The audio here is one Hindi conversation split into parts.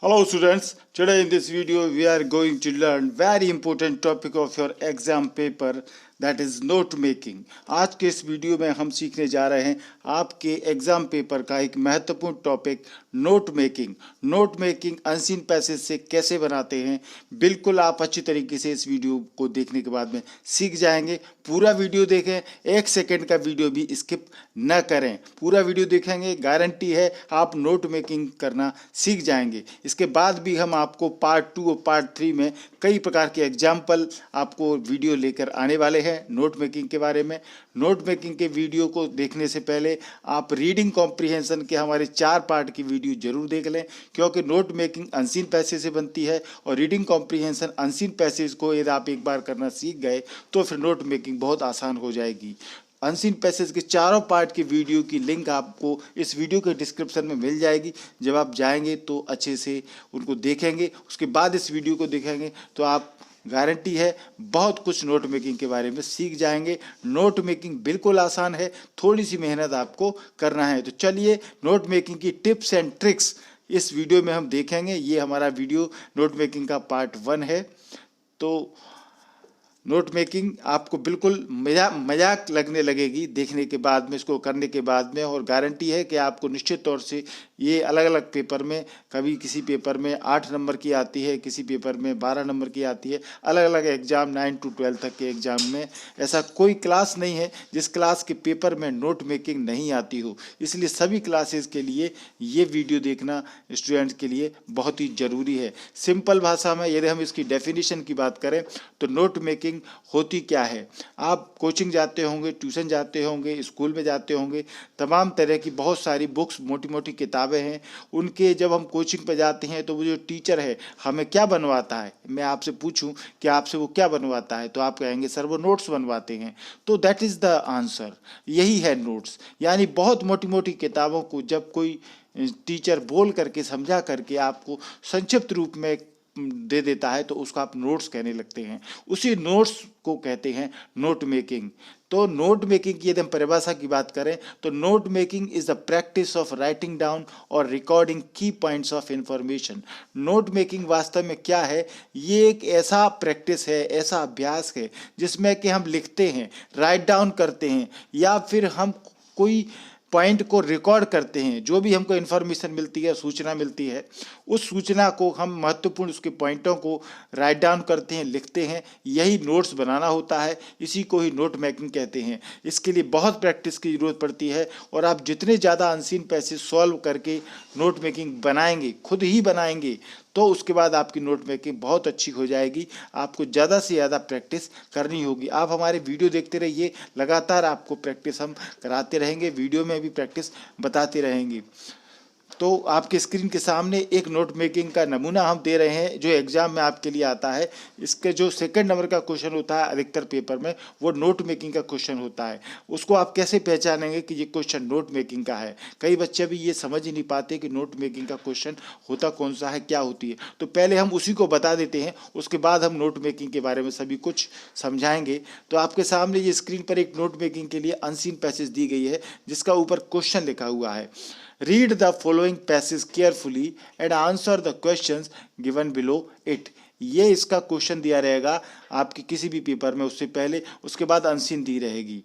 Hello students, today in this video we are going to learn very important topic of your exam paper, that is note making। आज के इस वीडियो में हम सीखने जा रहे हैं आपके एग्जाम पेपर का एक महत्वपूर्ण topic note making. Note making unseen passage से कैसे बनाते हैं, बिल्कुल आप अच्छी तरीके से इस वीडियो को देखने के बाद में सीख जाएंगे। पूरा वीडियो देखें, 1 सेकेंड का वीडियो भी स्किप न करें, पूरा वीडियो देखेंगे, गारंटी है आप नोट मेकिंग करना सीख जाएंगे। इसके बाद भी हम आपको पार्ट 2 और पार्ट 3 में कई प्रकार के एग्जाम्पल आपको वीडियो लेकर आने वाले हैं नोट मेकिंग के बारे में। नोट मेकिंग के वीडियो को देखने से पहले आप रीडिंग कॉम्प्रिहेंशन के हमारे 4 पार्ट की वीडियो जरूर देख लें, क्योंकि नोट मेकिंग अनसीन पैसेज से बनती है और रीडिंग कॉम्प्रिहेंशन अनसीन पैसेज को यदि आप एक बार करना सीख गए तो फिर नोट मेकिंग बहुत आसान हो जाएगी। अनसीन पैसेज के चारों पार्ट की वीडियो की लिंक आपको इस वीडियो के डिस्क्रिप्शन में मिल जाएगी। जब आप जाएंगे तो अच्छे से उनको देखेंगे, उसके बाद इस वीडियो को देखेंगे तो आप गारंटी है बहुत कुछ नोट मेकिंग के बारे में सीख जाएंगे। नोट मेकिंग बिल्कुल आसान है, थोड़ी सी मेहनत आपको करना है। तो चलिए नोट मेकिंग की टिप्स एंड ट्रिक्स इस वीडियो में हम देखेंगे। ये हमारा वीडियो नोट मेकिंग का पार्ट 1 है। तो नोट मेकिंग आपको बिल्कुल मजाक लगने लगेगी देखने के बाद में, इसको करने के बाद में, और गारंटी है कि आपको निश्चित तौर से ये अलग अलग पेपर में, कभी किसी पेपर में 8 नंबर की आती है, किसी पेपर में 12 नंबर की आती है, अलग अलग एग्जाम 9 to 12 तक के एग्जाम में ऐसा कोई क्लास नहीं है जिस क्लास के पेपर में नोट मेकिंग नहीं आती हो। इसलिए सभी क्लासेस के लिए ये वीडियो देखना स्टूडेंट्स के लिए बहुत ही ज़रूरी है। सिंपल भाषा में यदि हम इसकी डेफिनेशन की बात करें तो नोट मेकिंग होती क्या है। आप कोचिंग जाते होंगे, ट्यूशन जाते होंगे, स्कूल में जाते होंगे, तमाम तरह की बहुत सारी बुक्स, मोटी मोटी किताबें हैं। उनके जब हम कोचिंग पे जाते हैं तो वो जो टीचर है हमें क्या बनवाता है, मैं आपसे पूछूं कि आपसे वो क्या बनवाता है तो आप कहेंगे सर वो नोट्स बनवाते हैं। तो दैट इज़ द आंसर, यही है नोट्स। यानी बहुत मोटी मोटी किताबों को जब कोई टीचर बोल करके, समझा करके आपको संक्षिप्त रूप में दे देता है तो उसको आप नोट्स कहने लगते हैं। उसी नोट्स को कहते हैं नोट मेकिंग। तो नोट मेकिंग की यदि हम परिभाषा की बात करें तो note making is the practice of writing down और रिकॉर्डिंग की points of information. Note making वास्तव में क्या है, ये एक ऐसा प्रैक्टिस है, ऐसा अभ्यास है जिसमें कि हम लिखते हैं, राइट डाउन करते हैं, या फिर हम कोई पॉइंट को रिकॉर्ड करते हैं। जो भी हमको इन्फॉर्मेशन मिलती है, सूचना मिलती है, उस सूचना को हम महत्वपूर्ण उसके पॉइंटों को राइट डाउन करते हैं, लिखते हैं। यही नोट्स बनाना होता है, इसी को ही नोट मेकिंग कहते हैं। इसके लिए बहुत प्रैक्टिस की ज़रूरत पड़ती है और आप जितने ज़्यादा अनसीन पैसेज सॉल्व करके नोट मेकिंग बनाएंगे, खुद ही बनाएंगे, तो उसके बाद आपकी नोट मेकिंग बहुत अच्छी हो जाएगी। आपको ज़्यादा से ज़्यादा प्रैक्टिस करनी होगी। आप हमारे वीडियो देखते रहिए, लगातार आपको प्रैक्टिस हम कराते रहेंगे, वीडियो में भी प्रैक्टिस बताते रहेंगे। तो आपके स्क्रीन के सामने एक नोट मेकिंग का नमूना हम दे रहे हैं जो एग्जाम में आपके लिए आता है। इसके जो 2nd नंबर का क्वेश्चन होता है अधिकतर पेपर में, वो नोट मेकिंग का क्वेश्चन होता है। उसको आप कैसे पहचानेंगे कि ये क्वेश्चन नोट मेकिंग का है। कई बच्चे भी ये समझ ही नहीं पाते कि नोट मेकिंग का क्वेश्चन होता कौन सा है, क्या होती है। तो पहले हम उसी को बता देते हैं, उसके बाद हम नोट मेकिंग के बारे में सभी कुछ समझाएंगे। तो आपके सामने ये स्क्रीन पर एक नोट मेकिंग के लिए अनसीन पैसेज दी गई है जिसका ऊपर क्वेश्चन लिखा हुआ है। Read the following passage carefully and answer the questions given below it। ये इसका क्वेश्चन दिया रहेगा आपके किसी भी पेपर में, उससे पहले, उसके बाद अनसीन दी रहेगी।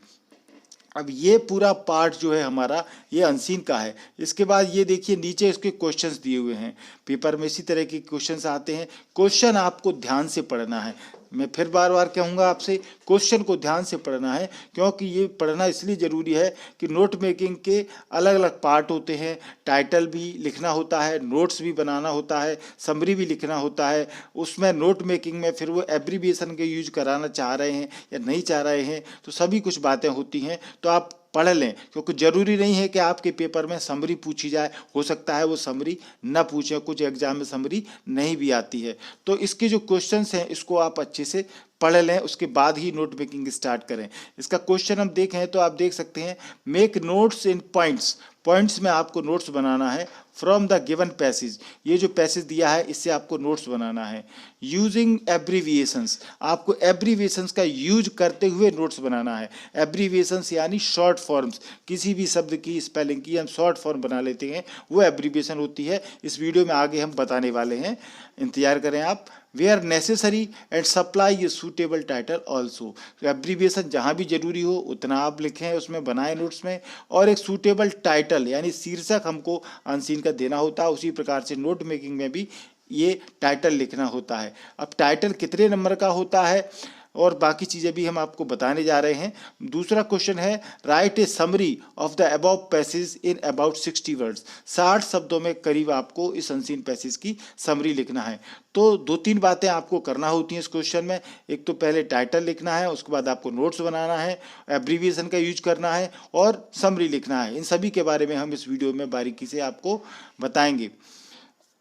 अब ये पूरा पार्ट जो है हमारा, ये अनसीन का है। इसके बाद ये देखिए नीचे इसके क्वेश्चंस दिए हुए हैं। पेपर में इसी तरह के क्वेश्चंस आते हैं। क्वेश्चन आपको ध्यान से पढ़ना है। मैं फिर बार बार कहूँगा आपसे, क्वेश्चन को ध्यान से पढ़ना है, क्योंकि ये पढ़ना इसलिए ज़रूरी है कि नोट मेकिंग के अलग अलग पार्ट होते हैं। टाइटल भी लिखना होता है, नोट्स भी बनाना होता है, समरी भी लिखना होता है। उसमें नोट मेकिंग में फिर वो एब्रीविएशन के यूज कराना चाह रहे हैं या नहीं चाह रहे हैं, तो सभी कुछ बातें होती हैं। तो आप पढ़ लें, क्योंकि ज़रूरी नहीं है कि आपके पेपर में समरी पूछी जाए, हो सकता है वो समरी न पूछे, कुछ एग्जाम में समरी नहीं भी आती है। तो इसके जो क्वेश्चंस हैं इसको आप अच्छे से पढ़ लें, उसके बाद ही नोट मेकिंग स्टार्ट करें। इसका क्वेश्चन हम देखें तो आप देख सकते हैं, मेक नोट्स इन पॉइंट्स। पॉइंट्स में आपको नोट्स बनाना है फ्रॉम द गिवन पैसेज। ये जो पैसेज दिया है इससे आपको नोट्स बनाना है। यूजिंग एब्रीविएशंस, आपको एब्रीविएशंस का यूज करते हुए नोट्स बनाना है। एब्रीविएशंस यानी शॉर्ट फॉर्म्स, किसी भी शब्द की स्पेलिंग की हम शॉर्ट फॉर्म बना लेते हैं, वो एब्रीविएशन होती है। इस वीडियो में आगे हम बताने वाले हैं, इंतजार करें आप। Where necessary and supply a suitable title also. Abbreviation जहाँ भी जरूरी हो उतना आप लिखें, उसमें बनाए नोट्स में, और एक सूटेबल टाइटल यानी शीर्षक हमको अनसीन का देना होता है। उसी प्रकार से नोट मेकिंग में भी ये टाइटल लिखना होता है। अब टाइटल कितने नंबर का होता है और बाकी चीज़ें भी हम आपको बताने जा रहे हैं। दूसरा क्वेश्चन है, right A summary of the above passage in about 60 words. 60 शब्दों में करीब आपको इस अनसीन पैसेज की समरी लिखना है। तो 2-3 बातें आपको करना होती हैं इस क्वेश्चन में। एक तो पहले टाइटल लिखना है, उसके बाद आपको नोट्स बनाना है, एब्रीविएशन का यूज करना है और समरी लिखना है। इन सभी के बारे में हम इस वीडियो में बारीकी से आपको बताएंगे।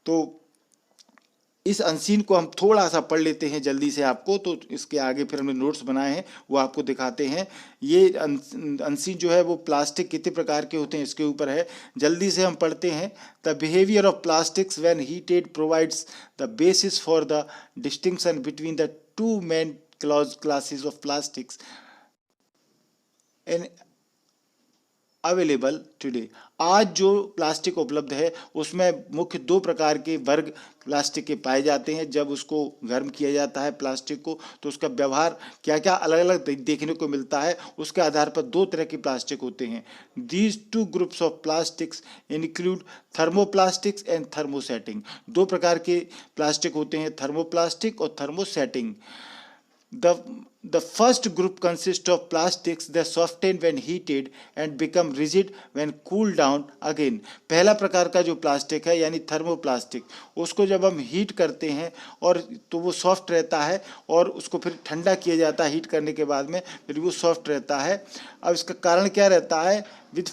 तो इस अनसीन को हम थोड़ा सा पढ़ लेते हैं जल्दी से आपको, तो इसके आगे फिर हमने नोट्स बनाए हैं वो आपको दिखाते हैं। ये अनसीन जो है वो प्लास्टिक कितने प्रकार के होते हैं इसके ऊपर है, जल्दी से हम पढ़ते हैं। The behaviour of plastics when heated provides the basis for the distinction between the two main classes of plastics and available today. आज जो प्लास्टिक उपलब्ध है उसमें मुख्य 2 प्रकार के वर्ग प्लास्टिक के पाए जाते हैं। जब उसको गर्म किया जाता है प्लास्टिक को, तो उसका व्यवहार क्या क्या अलग अलग देखने को मिलता है। उसके आधार पर 2 तरह के प्लास्टिक होते हैं। These 2 groups of plastics include thermoplastics and thermosetting. 2 प्रकार के प्लास्टिक होते हैं, थर्मोप्लास्टिक और thermosetting. The first group consists of plastics that soften when heated and become rigid when cooled down again। पहला प्रकार का जो प्लास्टिक है यानी थर्मोप्लास्टिक, उसको जब हम हीट करते हैं और तो वो सॉफ्ट रहता है और उसको फिर ठंडा किया जाता है हीट करने के बाद में, फिर वो सॉफ्ट रहता है। अब इसका कारण क्या रहता है, with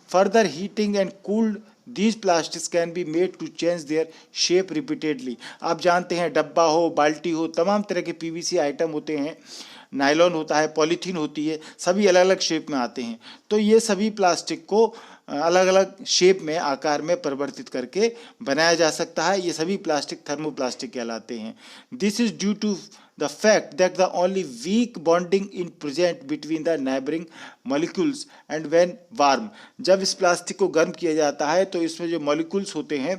further heating and cooled These plastics can be made to change their shape repeatedly। आप जानते हैं डब्बा हो, बाल्टी हो, तमाम तरह के पीवीसी आइटम होते हैं, नायलॉन होता है, पॉलीथीन होती है, सभी अलग अलग शेप में आते हैं। तो ये सभी प्लास्टिक को अलग अलग शेप में, आकार में परिवर्तित करके बनाया जा सकता है। ये सभी प्लास्टिक थर्मोप्लास्टिक कहलाते हैं। This is due to the fact that the only weak bonding in present between the neighboring molecules and when warm। जब इस प्लास्टिक को गर्म किया जाता है तो इसमें जो मॉलिक्यूल्स होते हैं,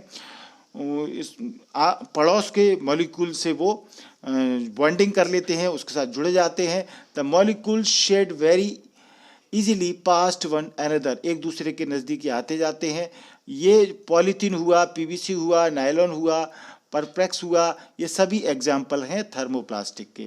इस पड़ोस के मॉलिक्यूल से वो बॉन्डिंग कर लेते हैं, उसके साथ जुड़ जाते हैं। The molecules shed very easily past one another, एक दूसरे के नज़दीक आते जाते हैं। ये पॉलीथीन हुआ, पीवीसी हुआ, नायलॉन हुआ, परप्लेक्स हुआ, ये सभी एग्जाम्पल हैं थर्मोप्लास्टिक के।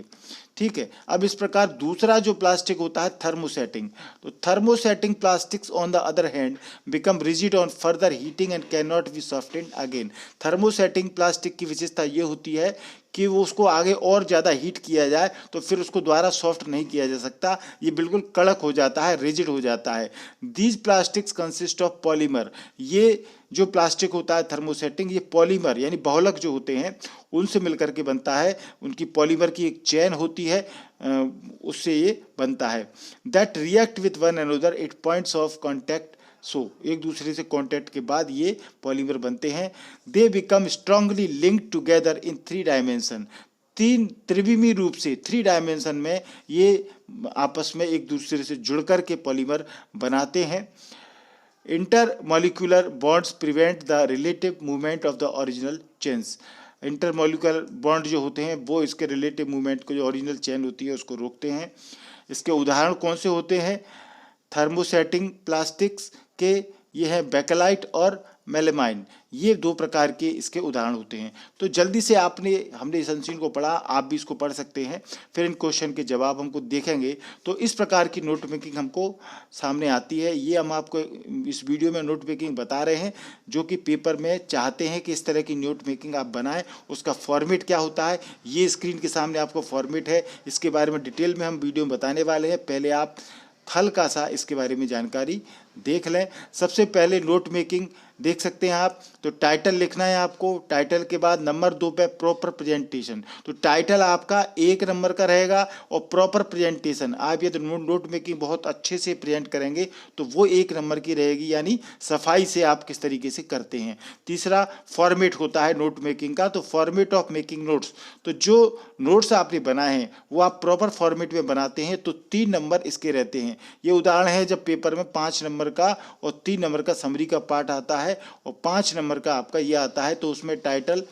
ठीक है, अब इस प्रकार दूसरा जो प्लास्टिक होता है थर्मोसेटिंग। तो thermosetting plastics on the other hand become rigid on further heating and can not be softened again. Thermosetting plastic की विशेषता ये होती है कि वो उसको आगे और ज़्यादा हीट किया जाए तो फिर उसको दोबारा सॉफ्ट नहीं किया जा सकता, ये बिल्कुल कड़क हो जाता है, रिजिड हो जाता है। These plastics consist of polymer. ये जो प्लास्टिक होता है थर्मोसेटिंग, ये पॉलीमर यानी बहुलक जो होते हैं उनसे मिलकर के बनता है। उनकी पॉलीमर की एक चेन होती है, उससे ये बनता है। That react with one another at points of contact. So एक दूसरे से कांटेक्ट के बाद ये पॉलीमर बनते हैं। They become strongly linked together in 3 dimension. 3 त्रिविमी रूप से 3 डायमेंशन में ये आपस में एक दूसरे से जुड़कर के पॉलीमर बनाते हैं। Intermolecular bonds prevent the relative movement of the original chains. Intermolecular bond जो होते हैं वो इसके रिलेटिव मूवमेंट को, जो ओरिजिनल चेन होती है, उसको रोकते हैं। इसके उदाहरण कौन से होते हैं थर्मोसेटिंग प्लास्टिक्स के? ये है बेकेलाइट और मेलेमाइन, ये 2 प्रकार के इसके उदाहरण होते हैं। तो जल्दी से हमने इस अनसीन को पढ़ा, आप भी इसको पढ़ सकते हैं, फिर इन क्वेश्चन के जवाब हमको देखेंगे। तो इस प्रकार की नोट मेकिंग हमको सामने आती है। ये हम आपको इस वीडियो में नोट मेकिंग बता रहे हैं, जो कि पेपर में चाहते हैं कि इस तरह की नोट मेकिंग आप बनाएं। उसका फॉर्मेट क्या होता है, ये स्क्रीन के सामने आपको फॉर्मेट है, इसके बारे में डिटेल में हम वीडियो में बताने वाले हैं। पहले आप हल्का सा इसके बारे में जानकारी देख लें। सबसे पहले नोट मेकिंग देख सकते हैं आप। तो टाइटल लिखना है आपको, टाइटल के बाद नंबर 2 पे प्रॉपर प्रेजेंटेशन। तो टाइटल आपका 1 नंबर का रहेगा और प्रॉपर प्रेजेंटेशन आप यदि नोट मेकिंग बहुत अच्छे से प्रेजेंट करेंगे तो वो 1 नंबर की रहेगी, यानी सफाई से आप किस तरीके से करते हैं। तीसरा फॉर्मेट होता है नोट मेकिंग का, तो फॉर्मेट ऑफ मेकिंग नोट्स, तो जो नोट्स आपने बनाए हैं वो आप प्रॉपर फॉर्मेट में बनाते हैं तो 3 नंबर इसके रहते हैं। ये उदाहरण है जब पेपर में 5 नंबर का और 3 नंबर का समरी का पार्ट आता है और 5 नंबर का आपका ये आता है, तो उसमें टाइटल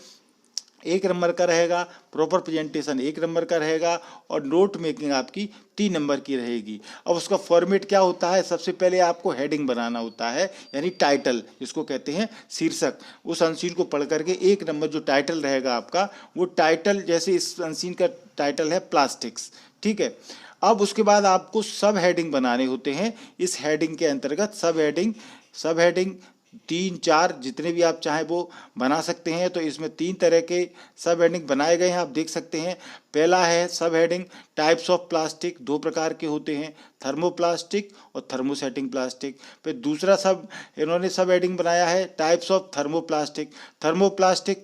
1 नंबर का रहेगा, प्रॉपर प्रेजेंटेशन 1 नंबर का रहेगा और नोट मेकिंग आपकी 3 नंबर की रहेगी। अब उसका फॉर्मेट क्या होता है, सबसे पहले आपको हेडिंग बनाना होता है, यानी टाइटल जिसको कहते हैं शीर्षक। उस अनसीन को पढ़ करके 1 नंबर जो टाइटल रहेगा आपका, वो टाइटल जैसे इस अनसीन का टाइटल है प्लास्टिक्स, ठीक है। अब उसके बाद आपको सब हेडिंग बनाने होते हैं। इस हेडिंग के अंतर्गत सब हेडिंग 3-4 जितने भी आप चाहें वो बना सकते हैं। तो इसमें 3 तरह के सब हेडिंग बनाए गए हैं, आप देख सकते हैं। पहला है सब हेडिंग टाइप्स ऑफ प्लास्टिक, 2 प्रकार के होते हैं, थर्मोप्लास्टिक और थर्मोसेटिंग प्लास्टिक। फिर दूसरा सब इन्होंने सब हेडिंग बनाया है टाइप्स ऑफ थर्मोप्लास्टिक।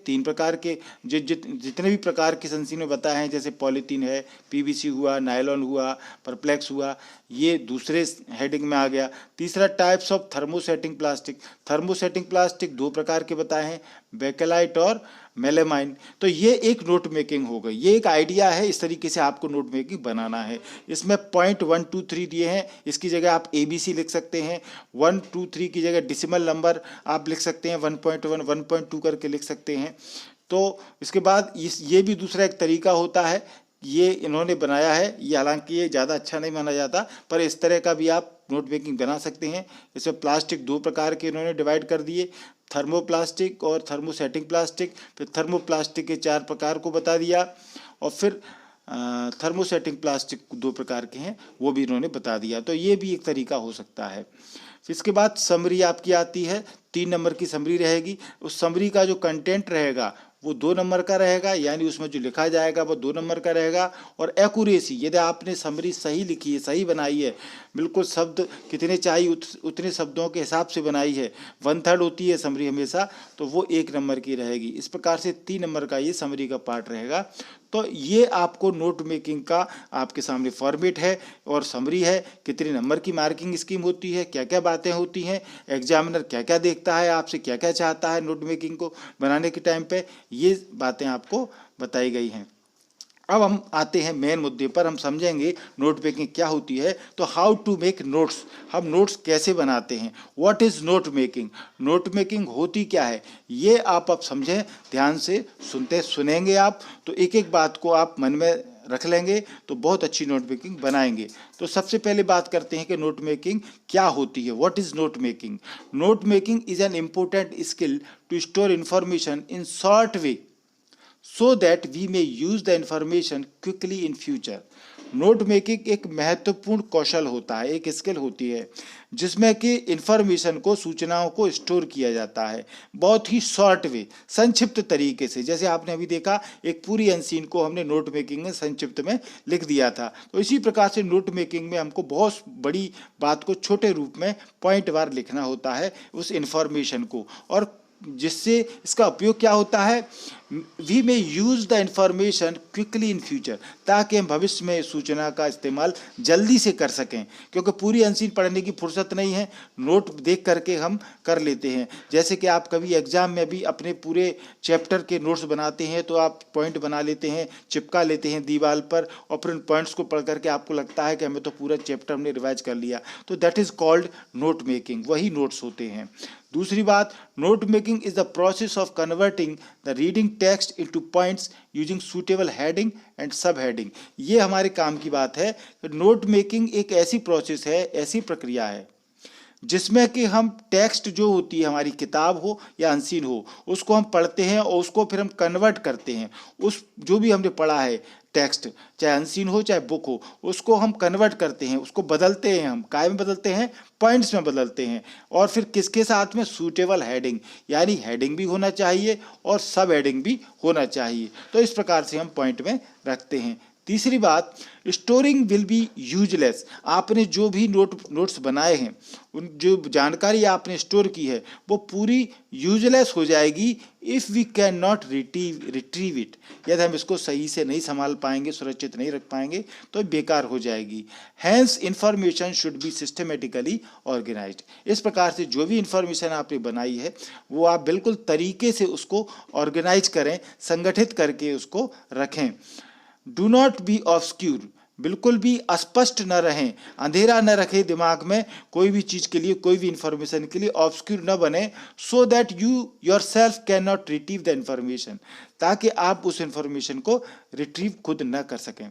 3 प्रकार के, जितने भी प्रकार के संसीन में बताए हैं, जैसे पॉलीथीन है, पीवीसी हुआ, नायलॉन हुआ, परप्लेक्स हुआ, ये दूसरे हेडिंग में आ गया। तीसरा types of thermosetting plastic. Thermosetting plastic 2 प्रकार के बताए हैं, बेकेलाइट और मेलेमाइन। तो ये एक नोट मेकिंग हो गई, ये एक आइडिया है, इस तरीके से आपको नोट मेकिंग बनाना है। इसमें पॉइंट 1 2 3 दिए हैं, इसकी जगह आप ABC लिख सकते हैं। 1 2 3 की जगह डेसिमल नंबर आप लिख सकते हैं, 1.1 1.2 करके लिख सकते हैं। तो इसके बाद ये भी दूसरा एक तरीका होता है, ये इन्होंने बनाया है, ये हालांकि ये ज़्यादा अच्छा नहीं माना जाता, पर इस तरह का भी आप नोट मेकिंग बना सकते हैं। इसमें प्लास्टिक 2 प्रकार के इन्होंने डिवाइड कर दिए, थर्मोप्लास्टिक और थर्मोसेटिंग प्लास्टिक। फिर थर्मोप्लास्टिक के 4 प्रकार को बता दिया और फिर थर्मोसेटिंग प्लास्टिक 2 प्रकार के हैं वो भी इन्होंने बता दिया। तो ये भी एक तरीका हो सकता है। इसके बाद समरी आपकी आती है, 3 नंबर की समरी रहेगी। उस समरी का जो कंटेंट रहेगा वो 2 नंबर का रहेगा, यानी उसमें जो लिखा जाएगा वो 2 नंबर का रहेगा। और एक्यूरेसी, यदि आपने समरी सही लिखी है, सही बनाई है, बिल्कुल शब्द कितने चाहिए उतने शब्दों के हिसाब से बनाई है, 1/3 होती है समरी हमेशा, तो वो 1 नंबर की रहेगी। इस प्रकार से 3 नंबर का ये समरी का पार्ट रहेगा। तो ये आपको नोट मेकिंग का आपके सामने फॉर्मेट है और समरी है, कितने नंबर की मार्किंग स्कीम होती है, क्या क्या बातें होती हैं, एग्जामिनर क्या क्या देखता है, आपसे क्या क्या चाहता है नोट मेकिंग को बनाने के टाइम पे, ये बातें आपको बताई गई हैं। अब हम आते हैं मेन मुद्दे पर, हम समझेंगे नोट मेकिंग क्या होती है। तो हाउ टू मेक नोट्स, हम नोट्स कैसे बनाते हैं, what is note making, note making होती क्या है, ये आप समझें, ध्यान से सुनेंगे आप तो एक एक बात को आप मन में रख लेंगे तो बहुत अच्छी नोट मेकिंग बनाएंगे। तो सबसे पहले बात करते हैं कि नोट मेकिंग क्या होती है, what is note making. Note making is an important skill to store information in short way so that we may use the information quickly in future। Note making एक महत्वपूर्ण कौशल होता है, एक स्किल होती है जिसमें कि इंफॉर्मेशन को, सूचनाओं को स्टोर किया जाता है बहुत ही शॉर्ट वे, संक्षिप्त तरीके से। जैसे आपने अभी देखा एक पूरी अनसीन को हमने नोट मेकिंग में संक्षिप्त में लिख दिया था, तो इसी प्रकार से नोट मेकिंग में हमको बहुत बड़ी बात को छोटे रूप में पॉइंट वार लिखना होता है उस इंफॉर्मेशन को। और जिससे इसका उपयोग क्या होता है, we may use the information quickly in future, ताकि हम भविष्य में सूचना का इस्तेमाल जल्दी से कर सकें, क्योंकि पूरी अनसीन पढ़ने की फुर्सत नहीं है, नोट देख करके हम कर लेते हैं। जैसे कि आप कभी एग्जाम में भी अपने पूरे चैप्टर के नोट्स बनाते हैं तो आप पॉइंट बना लेते हैं, चिपका लेते हैं दीवार पर, और फिर उन पॉइंट्स को पढ़ करके आपको लगता है कि हमें तो पूरा चैप्टर हमने रिवाइज कर लिया, तो that is called note making, वही नोट्स होते हैं। दूसरी बात, note making is the process of converting the reading text into points using suitable heading and सब हेडिंग। ये हमारे काम की बात है। नोट मेकिंग एक ऐसी प्रोसेस है, ऐसी प्रक्रिया है जिसमें कि हम टेक्स्ट जो होती है, हमारी किताब हो या अनसीन हो, उसको हम पढ़ते हैं और उसको फिर हम कन्वर्ट करते हैं, उस जो भी हमने पढ़ा है टेक्स्ट, चाहे अनसीन हो चाहे बुक हो, उसको हम कन्वर्ट करते हैं, उसको बदलते हैं, हम काय में बदलते हैं, पॉइंट्स में बदलते हैं। और फिर किसके साथ में, सूटेबल हेडिंग, यानी हेडिंग भी होना चाहिए और सब हेडिंग भी होना चाहिए। तो इस प्रकार से हम पॉइंट में रखते हैं। तीसरी बात, स्टोरिंग विल बी यूजलेस। आपने जो भी नोट्स बनाए हैं, उन जो जानकारी आपने स्टोर की है वो पूरी यूजलेस हो जाएगी if we can not retrieve it. यदि हम इसको सही से नहीं संभाल पाएंगे, सुरक्षित नहीं रख पाएंगे तो बेकार हो जाएगी। Hence information should be systematically organised. इस प्रकार से जो भी इंफॉर्मेशन आपने बनाई है वो आप बिल्कुल तरीके से उसको ऑर्गेनाइज करें, संगठित करके उसको रखें। डू नॉट बी ऑब्स्क्यूर, बिल्कुल भी अस्पष्ट न रहें, अंधेरा न रखें दिमाग में कोई भी चीज़ के लिए, कोई भी इंफॉर्मेशन के लिए ऑब्स्क्यूर न बने, so that you your self can not retrieve the information, ताकि आप उस इंफॉर्मेशन को रिट्रीव खुद न कर सकें।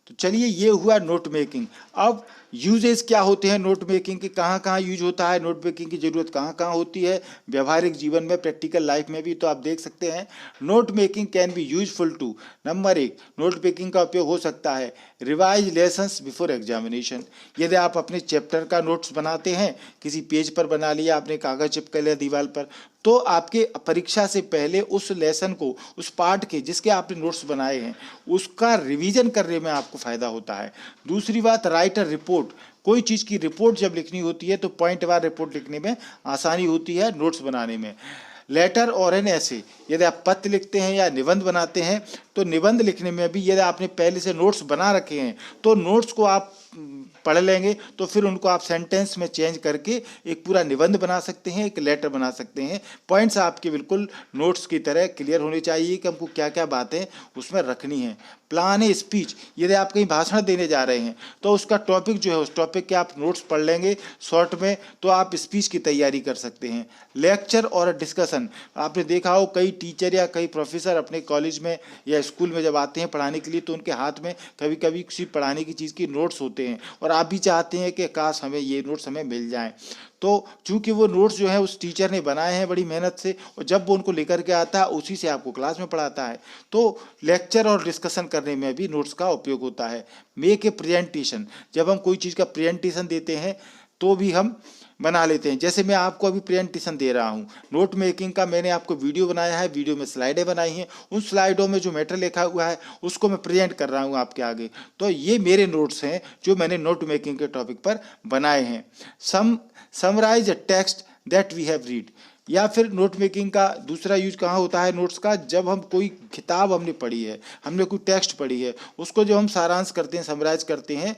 तो चलिए, ये हुआ नोट मेकिंग। अब यूजेस क्या होते हैं नोट मेकिंग के, कहाँ कहाँ यूज होता है, नोट मेकिंग की ज़रूरत कहाँ कहाँ होती है व्यवहारिक जीवन में, प्रैक्टिकल लाइफ में भी, तो आप देख सकते हैं। Note making can be useful to, number 1, note making का उपयोग हो सकता है रिवाइज लेसन्स बिफोर एग्जामिनेशन। यदि आप अपने चैप्टर का नोट्स बनाते हैं, किसी पेज पर बना लिया आपने, कागज़ चिपका लिया दीवार पर, तो आपके परीक्षा से पहले उस लेसन को, उस पार्ट के जिसके आपने नोट्स बनाए हैं, उसका रिवीजन करने में आपको फ़ायदा होता है। दूसरी बात, राइट अ रिपोर्ट। कोई चीज़ की रिपोर्ट जब लिखनी होती है तो पॉइंट वार रिपोर्ट लिखने में आसानी होती है नोट्स बनाने में। लेटर और एन ऐसे, यदि आप पत्र लिखते हैं या निबंध बनाते हैं तो निबंध लिखने में भी यदि आपने पहले से नोट्स बना रखे हैं तो नोट्स को आप पढ़ लेंगे तो फिर उनको आप सेंटेंस में चेंज करके एक पूरा निबंध बना सकते हैं, एक लेटर बना सकते हैं। पॉइंट्स आपके बिल्कुल नोट्स की तरह क्लियर होने चाहिए कि हमको क्या क्या बातें उसमें रखनी है। प्लान ए स्पीच, यदि आप कहीं भाषण देने जा रहे हैं तो उसका टॉपिक जो है, उस टॉपिक के आप नोट्स पढ़ लेंगे शॉर्ट में, तो आप स्पीच की तैयारी कर सकते हैं। लेक्चर और डिस्कशन, आपने देखा हो कई टीचर या कई प्रोफेसर अपने कॉलेज में या स्कूल में जब आते हैं पढ़ाने के लिए तो उनके हाथ में कभी कभी किसी पढ़ाने की चीज़ की नोट्स होते हैं और आप भी चाहते हैं कि काश हमें ये नोट्स हमें मिल जाएं। तो चूंकि वो नोट्स जो है उस टीचर ने बनाए हैं बड़ी मेहनत से, और जब वो उनको लेकर के आता है उसी से आपको क्लास में पढ़ाता है, तो लेक्चर और डिस्कशन करने में भी नोट्स का उपयोग होता है। मेक ए प्रेजेंटेशन, जब हम कोई चीज़ का प्रेजेंटेशन देते हैं तो भी हम बना लेते हैं। जैसे मैं आपको अभी प्रेजेंटेशन दे रहा हूँ नोट मेकिंग का, मैंने आपको वीडियो बनाया है, वीडियो में स्लाइडें बनाई हैं, उन स्लाइडों में जो मैटर लिखा हुआ है उसको मैं प्रेजेंट कर रहा हूँ आपके आगे, तो ये मेरे नोट्स हैं जो मैंने नोट मेकिंग के टॉपिक पर बनाए हैं। Summarise a text that we have read, या फिर नोट मेकिंग का दूसरा यूज कहाँ होता है नोट्स का, जब हम कोई किताब हमने पढ़ी है, हमने कोई टेक्स्ट पढ़ी है, उसको जब हम सारांश करते हैं, समराइज करते हैं,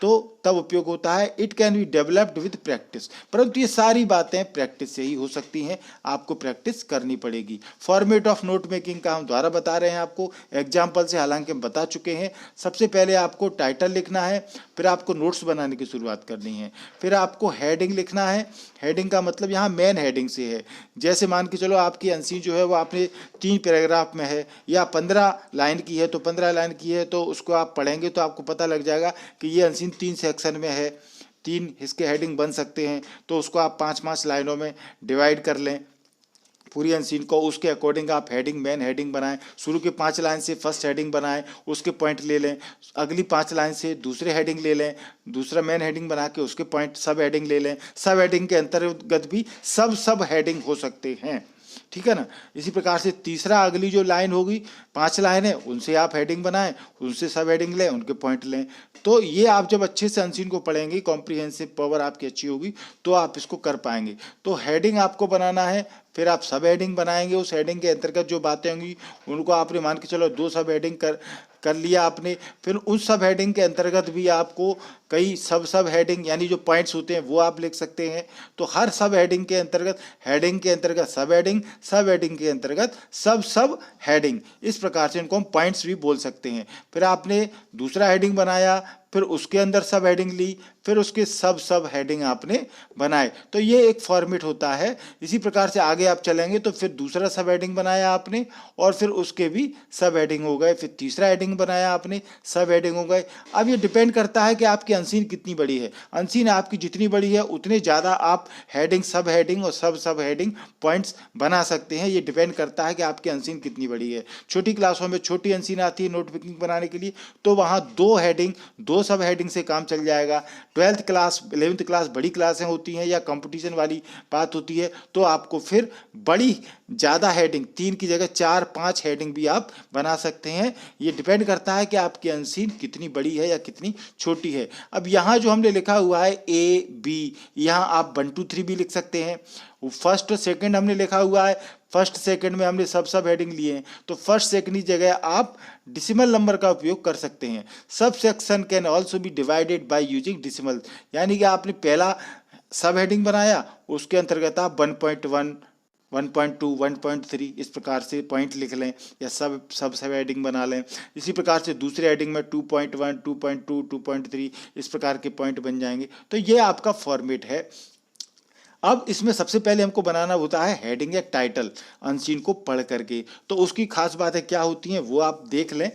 तो तब उपयोग होता है। It can be developed with practice, परंतु ये सारी बातें प्रैक्टिस से ही हो सकती हैं, आपको प्रैक्टिस करनी पड़ेगी। फॉर्मेट ऑफ नोट मेकिंग का हम द्वारा बता रहे हैं आपको एग्जाम्पल से, हालांकि हम बता चुके हैं। सबसे पहले आपको टाइटल लिखना है, फिर आपको नोट्स बनाने की शुरुआत करनी है, फिर आपको हेडिंग लिखना है। हेडिंग का मतलब यहाँ मेन हेडिंग से है, जैसे मान के चलो आपकी एनसी जो है वो आपने 3 पैराग्राफ में है या 15 लाइन की है, तो 15 लाइन की है तो उसको आप पढ़ेंगे तो आपको पता लग जाएगा कि ये एनसी 3 सेक्शन में है, 3 इसके हेडिंग बन सकते हैं, तो उसको आप 5-5 लाइनों में डिवाइड कर लें पूरी अनसीन को, उसके अकॉर्डिंग आप हेडिंग मेन हेडिंग बनाएं। शुरू के 5 लाइन से फर्स्ट हेडिंग बनाएं, उसके पॉइंट ले लें, अगली 5 लाइन से दूसरे हेडिंग ले लें, दूसरा मेन हेडिंग बना के उसके पॉइंट सब हेडिंग ले लें। सब हेडिंग के अंतर्गत भी सब हेडिंग हो सकते हैं, ठीक है ना। इसी प्रकार से तीसरा अगली जो लाइन होगी, 5 लाइन है, उनसे आप हेडिंग बनाएं, उनसे सब हेडिंग लें, उनके पॉइंट लें। तो ये आप जब अच्छे से अनसीन को पढ़ेंगे, कॉम्प्रिहेंसिव पावर आपकी अच्छी होगी, तो आप इसको कर पाएंगे। तो हेडिंग आपको बनाना है, फिर आप सब हेडिंग बनाएंगे, उस हेडिंग के अंतर्गत जो बातें होंगी उनको आपने मान के चलो 2 सब हेडिंग कर लिया आपने, फिर उस सब हेडिंग के अंतर्गत भी आपको कई सब हेडिंग यानी जो पॉइंट्स होते हैं वो आप लिख सकते हैं। तो हर सब हेडिंग के अंतर्गत सब हेडिंग, सब हेडिंग के अंतर्गत सब हेडिंग, इस प्रकार से इनको हम पॉइंट्स भी बोल सकते हैं। फिर आपने दूसरा हेडिंग बनाया, फिर उसके अंदर सब हेडिंग ली, फिर उसके सब हेडिंग आपने बनाए, तो ये एक फॉर्मेट होता है। इसी प्रकार से आगे आप चलेंगे तो फिर दूसरा सब हेडिंग बनाया आपने और फिर उसके भी सब हेडिंग हो गए, फिर तीसरा हेडिंग बनाया आपने, सब हेडिंग हो गए। अब ये डिपेंड करता है कि आपकी अनसीन कितनी बड़ी है। अनसीन आपकी जितनी बड़ी है उतने ज़्यादा आप हेडिंग, सब हेडिंग और सब हेडिंग पॉइंट्स बना सकते हैं। ये डिपेंड करता है कि आपकी अनसीन कितनी बड़ी है। छोटी क्लासों में छोटी अनसीन आती है नोट मेकिंग बनाने के लिए, तो वहाँ 2 हेडिंग 2 सब हेडिंग से काम चल जाएगा। 12th क्लास 11th क्लास बड़ी क्लासें होती हैं या कंपटीशन वाली बात होती है, तो आपको फिर बड़ी ज़्यादा हेडिंग, 3 की जगह 4-5 हेडिंग भी आप बना सकते हैं। ये डिपेंड करता है कि आपकी अनसीन कितनी बड़ी है या कितनी छोटी है। अब यहाँ जो हमने लिखा हुआ है ए बी, यहाँ आप 1 2 3 भी लिख सकते हैं। फर्स्ट और सेकंड हमने लिखा हुआ है, फर्स्ट सेकंड में हमने सब हेडिंग लिए हैं, तो फर्स्ट सेकंड की जगह आप डिसिमल नंबर का उपयोग कर सकते हैं। Sub section can also be divided by using decimal, यानी कि आपने पहला सब हेडिंग बनाया, उसके अंतर्गत आप 1.1 1.2 1.3 इस प्रकार से पॉइंट लिख लें या सब हेडिंग बना लें। इसी प्रकार से दूसरे हेडिंग में 2.1 2.2 2.3 इस प्रकार के पॉइंट बन जाएंगे। तो ये आपका फॉर्मेट है। अब इसमें सबसे पहले हमको बनाना होता है हेडिंग या टाइटल अनसीन को पढ़ करके। तो उसकी खास बातें क्या होती हैं वो आप देख लें,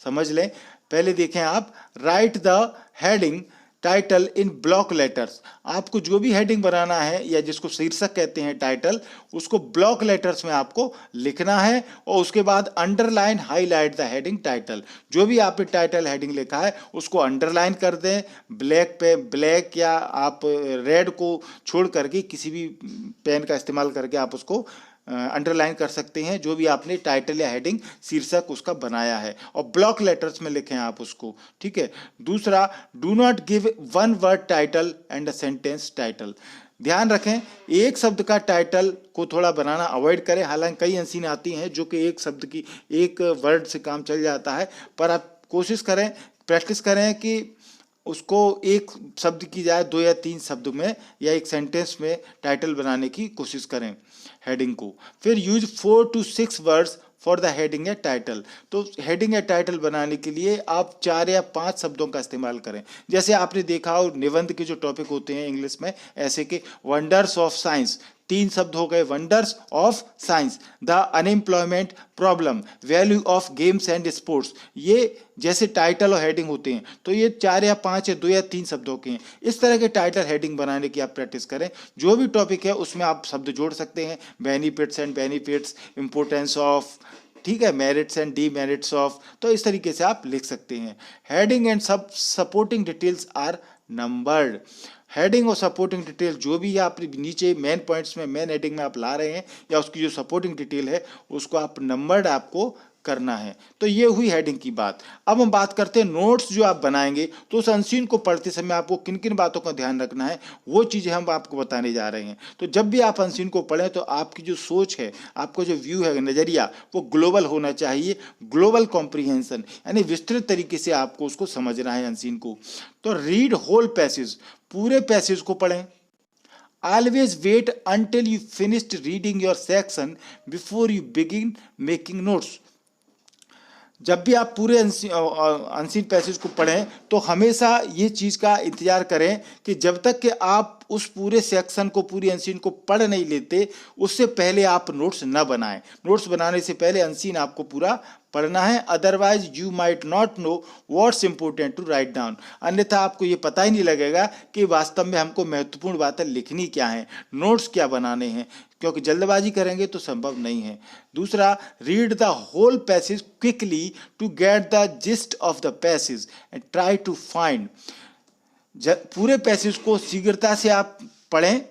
समझ लें। पहले देखें आप, right the heading title in block letters. आपको जो भी हेडिंग बनाना है या जिसको शीर्षक कहते हैं टाइटल, उसको ब्लॉक लेटर्स में आपको लिखना है और उसके बाद underline highlight the heading title. जो भी आपने टाइटल हेडिंग लिखा है उसको अंडरलाइन कर दें ब्लैक पे, ब्लैक या आप रेड को छोड़ करके किसी भी पेन का इस्तेमाल करके आप उसको अंडरलाइन कर सकते हैं, जो भी आपने टाइटल या हेडिंग शीर्षक उसका बनाया है, और ब्लॉक लेटर्स में लिखें आप उसको, ठीक है। दूसरा, do not give one word title and a sentence title. ध्यान रखें, एक शब्द का टाइटल को थोड़ा बनाना अवॉइड करें। हालांकि कई अनसीन आती हैं जो कि एक शब्द की एक वर्ड से काम चल जाता है, पर आप कोशिश करें, प्रैक्टिस करें कि उसको एक शब्द की जाए 2 या 3 शब्द में या एक सेंटेंस में टाइटल बनाने की कोशिश करें हेडिंग को। फिर use 4 to 6 words for the heading या टाइटल। तो हेडिंग या टाइटल बनाने के लिए आप 4 या 5 शब्दों का इस्तेमाल करें। जैसे आपने देखा हो निबंध के जो टॉपिक होते हैं इंग्लिश में, ऐसे के वंडर्स ऑफ साइंस, 3 शब्द हो गए, wonders of science, the unemployment problem, value of games and sports. ये जैसे टाइटल और हेडिंग होते हैं, तो ये 4 या 5 या 2 या 3 शब्दों के हैं। इस तरह के टाइटल हेडिंग बनाने की आप प्रैक्टिस करें। जो भी टॉपिक है उसमें आप शब्द जोड़ सकते हैं, benefits and benefits, importance of, ठीक है, मेरिट्स एंड डीमेरिट्स ऑफ। तो इस तरीके से आप लिख सकते हैं। Heading and sub supporting details are numbered. Heading और सपोर्टिंग डिटेल जो भी आप नीचे मेन पॉइंट्स में, मेन हेडिंग में आप ला रहे हैं या उसकी जो सपोर्टिंग डिटेल है उसको आप नंबर्ड आपको करना है। तो ये हुई हेडिंग की बात। अब हम बात करते हैं नोट्स जो आप बनाएंगे, तो उस अनसीन को पढ़ते समय आपको किन किन बातों का ध्यान रखना है, वो चीज़ें हम आपको बताने जा रहे हैं। तो जब भी आप अनसीन को पढ़ें तो आपकी जो सोच है, आपका जो व्यू है, नज़रिया, वो ग्लोबल होना चाहिए। ग्लोबल कॉम्प्रिहेंशन यानी विस्तृत तरीके से आपको उसको समझना है अनसीन को। तो रीड होल पैसेज, पूरे पैसेज को पढ़ें। Always wait until you finished reading your section before you begin making notes. जब भी आप पूरे अनसीन पैसेज को पढ़ें तो हमेशा ये चीज़ का इंतजार करें कि जब तक कि आप उस पूरे सेक्शन को, पूरी अनसीन को पढ़ नहीं लेते, उससे पहले आप नोट्स न बनाएं। नोट्स बनाने से पहले अनसीन आपको पूरा पढ़ना है, otherwise you might not know what's important to write down. अन्यथा आपको ये पता ही नहीं लगेगा कि वास्तव में हमको महत्वपूर्ण बातें लिखनी क्या है, नोट्स क्या बनाने हैं, क्योंकि जल्दबाजी करेंगे तो संभव नहीं है। दूसरा, read the whole passage quickly to get the gist of the passage and try to find. पूरे पैसेज को शीघ्रता से आप पढ़ें,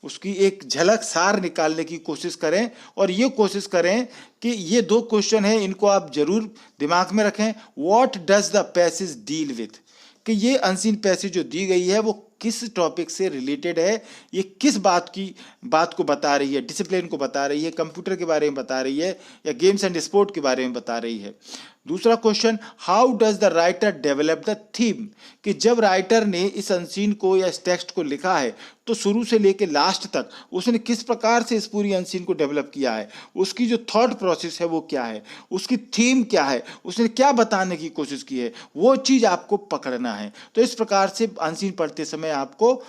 उसकी एक झलक, सार निकालने की कोशिश करें, और ये कोशिश करें कि ये 2 क्वेश्चन हैं, इनको आप जरूर दिमाग में रखें। What does the passage deal with, कि ये अनसीन पैसेज जो दी गई है वो किस टॉपिक से रिलेटेड है, ये किस बात को बता रही है, डिसिप्लिन को बता रही है, कंप्यूटर के बारे में बता रही है, या गेम्स एंड स्पोर्ट के बारे में बता रही है। दूसरा question, how does the writer develop the theme, कि जब राइटर ने इस अनसीन को या इस टेक्स्ट को लिखा है तो शुरू से लेकर लास्ट तक उसने किस प्रकार से इस पूरी अनसीन को डेवलप किया है, उसकी जो थॉट प्रोसेस है वो क्या है, उसकी थीम क्या है, उसने क्या बताने की कोशिश की है, वो चीज़ आपको पकड़ना है। तो इस प्रकार से अनसीन पढ़ते समय आपको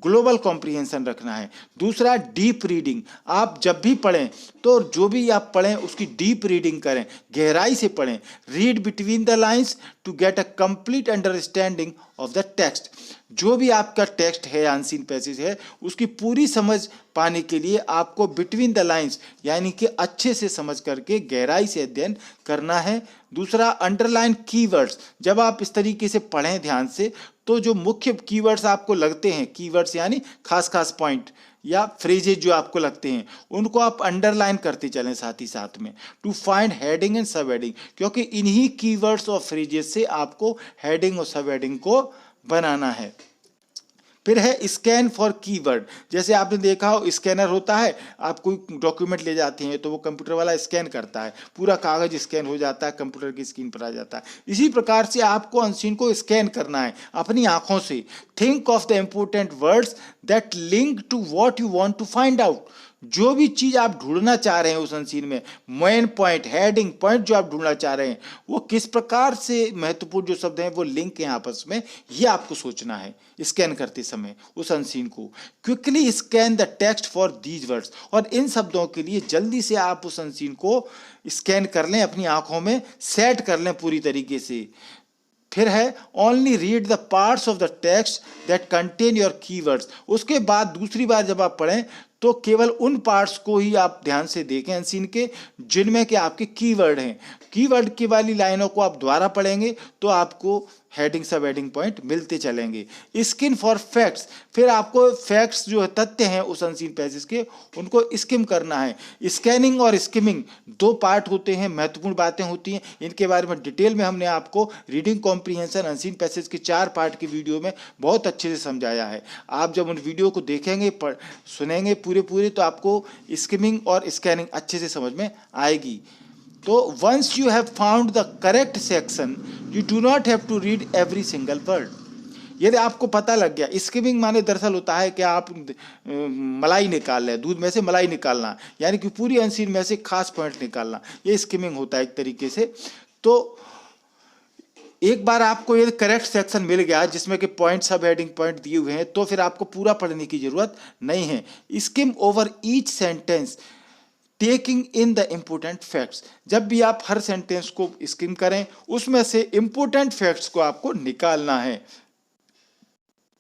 ग्लोबल कॉम्प्रिहेंशन रखना है। दूसरा, डीप रीडिंग, आप जब भी पढ़ें तो जो भी आप पढ़ें उसकी डीप रीडिंग करें, गहराई से पढ़ें। Read between the lines to get a complete understanding of the text. जो भी आपका टेक्स्ट है, अनसीन पैसेज है, उसकी पूरी समझ पाने के लिए आपको बिटवीन द लाइंस यानी कि अच्छे से समझ करके गहराई से अध्ययन करना है। दूसरा, अंडरलाइन कीवर्ड्स, जब आप इस तरीके से पढ़ें ध्यान से तो जो मुख्य कीवर्ड्स आपको लगते हैं, कीवर्ड्स यानी खास खास पॉइंट, या फ्रेजेज जो आपको लगते हैं उनको आप अंडरलाइन करते चलें साथ ही साथ में, टू फाइंड हेडिंग एंड सब हेडिंग, क्योंकि इन्हीं कीवर्ड्स और फ्रेजेज से आपको हेडिंग और सब हेडिंग को बनाना है। फिर है स्कैन फॉर कीवर्ड। जैसे आपने देखा हो स्कैनर होता है, आप कोई डॉक्यूमेंट ले जाते हैं तो वो कंप्यूटर वाला स्कैन करता है, पूरा कागज स्कैन हो जाता है, कंप्यूटर की स्क्रीन पर आ जाता है। इसी प्रकार से आपको अनसीन को स्कैन करना है अपनी आंखों से। Think of the important words that link to what you want to find out. जो भी चीज आप ढूंढना चाह रहे हैं उस अनसीन में, मेन पॉइंट, हेडिंग पॉइंट जो आप ढूंढना चाह रहे हैं, वो किस प्रकार से महत्वपूर्ण जो शब्द हैं वो लिंक हैं आपस में, ये आपको सोचना है स्कैन करते समय उस अनसीन को। Quickly scan the text for these words, और इन शब्दों के लिए जल्दी से आप उस अनसीन को स्कैन कर लें, अपनी आंखों में सेट कर लें पूरी तरीके से। फिर है only read the parts of the text that contain your keywords. उसके बाद दूसरी बार जब आप पढ़ें तो केवल उन पार्ट्स को ही आप ध्यान से देखें अनसीन के जिनमें कि आपके कीवर्ड हैं। कीवर्ड की वाली लाइनों को आप दोबारा पढ़ेंगे तो आपको हेडिंग सब हेडिंग पॉइंट मिलते चलेंगे। स्किम फॉर फैक्ट्स, फिर आपको फैक्ट्स जो तथ्य हैं उस अनसीन पैसेज के उनको स्किम करना है। स्कैनिंग और स्किमिंग दो पार्ट होते हैं, महत्वपूर्ण बातें होती हैं, इनके बारे में डिटेल में हमने आपको रीडिंग कॉम्प्रीहेंशन अनसीन पैसेज के 4 पार्ट की वीडियो में बहुत अच्छे से समझाया है। आप जब उन वीडियो को देखेंगे सुनेंगे पूरे तो आपको स्किमिंग और स्कैनिंग अच्छे से समझ में आएगी। तो once you have found the correct section you do not have to read every single word. यदि आपको पता लग गया, स्किमिंग माने दरअसल होता है कि आप मलाई निकाल लें, दूध में से मलाई निकालना, यानी कि पूरी अनसीन में से खास पॉइंट निकालना, ये स्किमिंग होता है एक तरीके से। तो एक बार आपको ये करेक्ट सेक्शन मिल गया जिसमें कि पॉइंट सब हेडिंग पॉइंट दिए हुए हैं, तो फिर आपको पूरा पढ़ने की जरूरत नहीं है। Scheme over each sentence taking in the important facts. जब भी आप हर सेंटेंस को स्किम करें उसमें से इंपोर्टेंट फैक्ट्स को आपको निकालना है,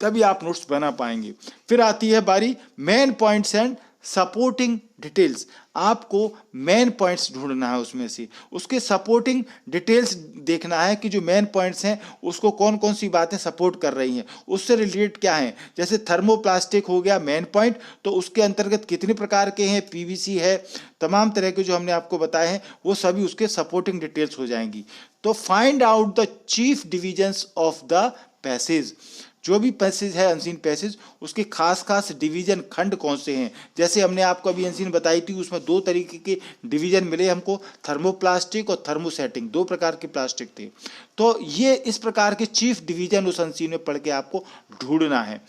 तभी आप नोट्स बना पाएंगे। फिर आती है बारी main points and supporting details. आपको मेन पॉइंट्स ढूंढना है, उसमें से उसके सपोर्टिंग डिटेल्स देखना है कि जो मेन पॉइंट्स हैं उसको कौन कौन सी बातें सपोर्ट कर रही हैं, उससे रिलेटेड क्या है। जैसे थर्मोप्लास्टिक हो गया मेन पॉइंट, तो उसके अंतर्गत कितने प्रकार के हैं, पीवीसी है, तमाम तरह के जो हमने आपको बताए हैं वो सभी उसके सपोर्टिंग डिटेल्स हो जाएंगी। तो find out the chief divisions of the passage. जो भी पैसेज है अनसीन पैसेज, उसके खास डिवीजन खंड कौन से हैं। जैसे हमने आपको अभी अनसीन बताई थी, उसमें 2 तरीके के डिवीजन मिले हमको, थर्मोप्लास्टिक और थर्मोसेटिंग, 2 प्रकार के प्लास्टिक थे। तो ये इस प्रकार के चीफ डिवीजन उस अनसीन में पढ़ के आपको ढूंढना है।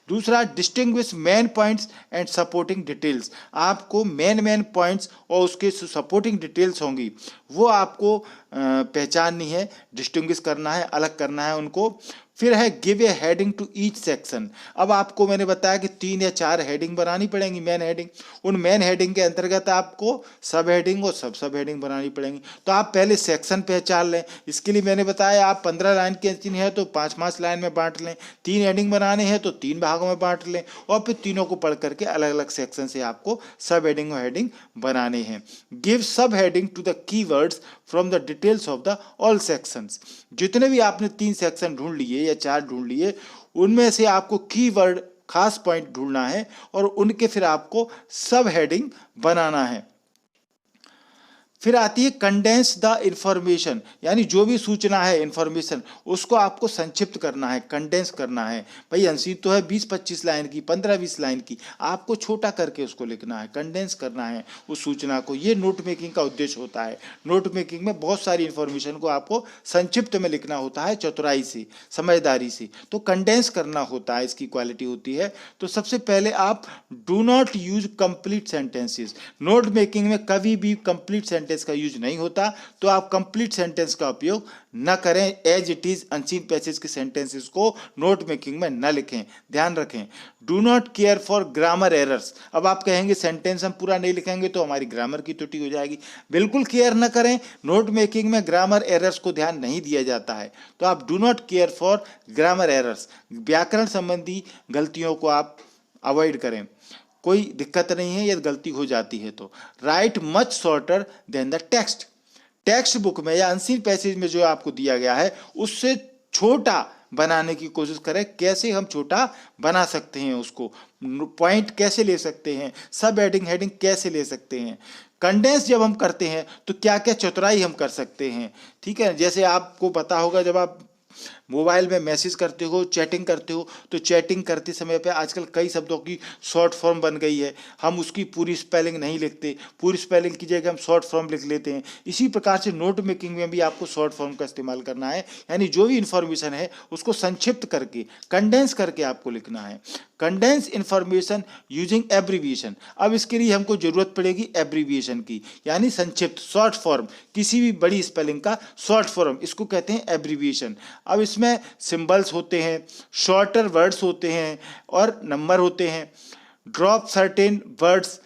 दूसरा, distinguish main points and supporting details. आपको मेन पॉइंट्स और उसके सपोर्टिंग डिटेल्स होंगी वो आपको पहचाननी है, डिस्टिंग्विश करना है, अलग करना है उनको। फिर है give a heading to each section. अब आपको मैंने बताया कि 3 या 4 हेडिंग बनानी पड़ेंगी, मेन हेडिंग। उन मेन हेडिंग के अंतर्गत आपको सब हेडिंग और सब हेडिंग बनानी पड़ेंगी। तो आप पहले सेक्शन पहचान लें। इसके लिए मैंने बताया आप 15 लाइन की अनसीन है तो 5-5 लाइन में बांट लें, 3 हेडिंग बनाने हैं तो 3 भागों में बांट लें, और फिर तीनों को पढ़ करके अलग अलग सेक्शन से आपको सब हेडिंग और हेडिंग बनाने हैं। Give sub heading to the keywords from the details of the all sections. जितने भी आपने 3 सेक्शन ढूंढ लिए या 4 ढूंढ लिए, उनमें से आपको कीवर्ड खास पॉइंट ढूंढना है और उनके फिर आपको सब हेडिंग बनाना है। फिर आती है कंडेंस द इंफॉर्मेशन, यानी जो भी सूचना है इंफॉर्मेशन उसको आपको संक्षिप्त करना है, कंडेंस करना है। भाई अनसीन तो है 20-25 लाइन की, 15-20 लाइन की, आपको छोटा करके उसको लिखना है, कंडेंस करना है उस सूचना को। ये नोट मेकिंग का उद्देश्य होता है। नोट मेकिंग में बहुत सारी इंफॉर्मेशन को आपको संक्षिप्त में लिखना होता है, चतुराई से, समझदारी से, तो कंडेंस करना होता है, इसकी क्वालिटी होती है। तो सबसे पहले आप do not use complete sentences. Note making में कभी भी कंप्लीट सेंटेंस का यूज नहीं होता, तो आप कंप्लीट सेंटेंस का उपयोग न करें। As it is unseen passage के सेंटेंसेस को नोट मेकिंग में न लिखें, ध्यान रखें। Do not care for grammar errors. अब आप कहेंगे सेंटेंस हम पूरा नहीं लिखेंगे तो हमारी ग्रामर की त्रुटि हो जाएगी। बिल्कुल केयर न करें, नोट मेकिंग में ग्रामर एरर्स को ध्यान नहीं दिया जाता है। तो आप do not care for grammar errors, व्याकरण संबंधी गलतियों को आप अवॉइड करें। कोई दिक्कत नहीं है यदि गलती हो जाती है तो। Right much shorter than the text. Text book में या अनसीन पैसेज में जो आपको दिया गया है उससे छोटा बनाने की कोशिश करें, कैसे हम छोटा बना सकते हैं, उसको पॉइंट कैसे ले सकते हैं, सब हेडिंग कैसे ले सकते हैं, कंडेंस जब हम करते हैं तो क्या क्या चतुराई हम कर सकते हैं। ठीक है, जैसे आपको पता होगा जब आप मोबाइल में मैसेज करते हो, चैटिंग करते हो, तो चैटिंग करते समय पे आजकल कई शब्दों की शॉर्ट फॉर्म बन गई है, हम उसकी पूरी स्पेलिंग नहीं लिखते, पूरी स्पेलिंग की जगह हम शॉर्ट फॉर्म लिख लेते हैं। इसी प्रकार से नोट मेकिंग में भी आपको शॉर्ट फॉर्म का इस्तेमाल करना है, यानी जो भी इंफॉर्मेशन है उसको संक्षिप्त करके, कंडेंस करके आपको लिखना है। Condense information using abbreviation. अब इसके लिए हमको जरूरत पड़ेगी एब्रीविएशन की, यानी संक्षिप्त, शॉर्ट फॉर्म, किसी भी बड़ी स्पेलिंग का शॉर्ट फॉर्म, इसको कहते हैं एब्रीविएशन। अब इसमें सिंबल्स होते हैं, शॉर्टर वर्ड्स होते हैं और नंबर होते हैं। ड्रॉप सर्टेन वर्ड्स,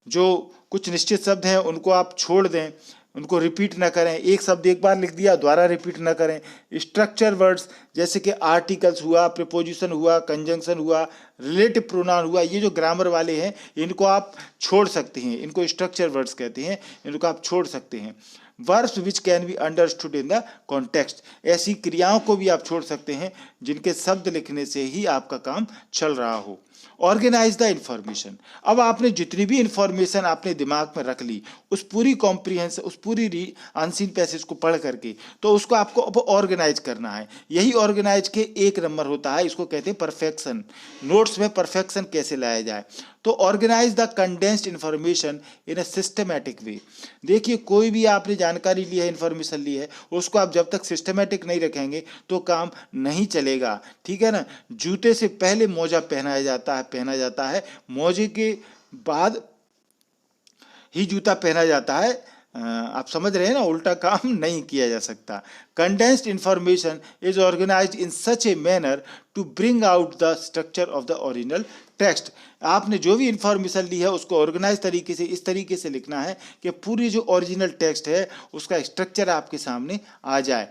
जो कुछ निश्चित शब्द हैं उनको आप छोड़ दें, उनको रिपीट ना करें, एक शब्द एक बार लिख दिया दोबारा रिपीट ना करें। स्ट्रक्चर वर्ड्स जैसे कि आर्टिकल्स हुआ, प्रीपोजिशन हुआ, कंजंक्शन हुआ, रिलेटिव प्रोनाउन हुआ, ये जो ग्रामर वाले हैं इनको आप छोड़ सकते हैं, इनको स्ट्रक्चर वर्ड्स कहते हैं, इनको आप छोड़ सकते हैं। Verbs which can be understood in the context, ऐसी क्रियाओं को भी आप छोड़ सकते हैं जिनके शब्द लिखने से ही आपका काम चल रहा हो। Organise the information. अब आपने जितनी भी इंफॉर्मेशन आपने दिमाग में रख ली, उस पूरी कॉम्प्रिहेंशन, उस पूरी अनसीन पैसेज को पढ़ करके, तो उसको आपको अब ऑर्गेनाइज करना है। यही ऑर्गेनाइज के एक नंबर होता है, इसको कहते हैं परफेक्शन। नोट्स में परफेक्शन कैसे लाया जाए, तो organise the condensed information in a systematic way. देखिए, कोई भी आपने जानकारी ली है, इंफॉर्मेशन ली है, उसको आप जब तक सिस्टमैटिक नहीं रखेंगे तो काम नहीं चलेगा। ठीक है ना। जूते से पहले मोजा पहनाया जाता है, मोजे के बाद ही जूता पहना जाता है। आप समझ रहे हैं ना, उल्टा काम नहीं किया जा सकता। Condensed information is organised in such a manner to bring out the structure of the original text. आपने जो भी इंफॉर्मेशन ली है उसको ऑर्गेनाइज तरीके से, इस तरीके से लिखना है कि पूरी जो ओरिजिनल टेक्स्ट है उसका स्ट्रक्चर आपके सामने आ जाए।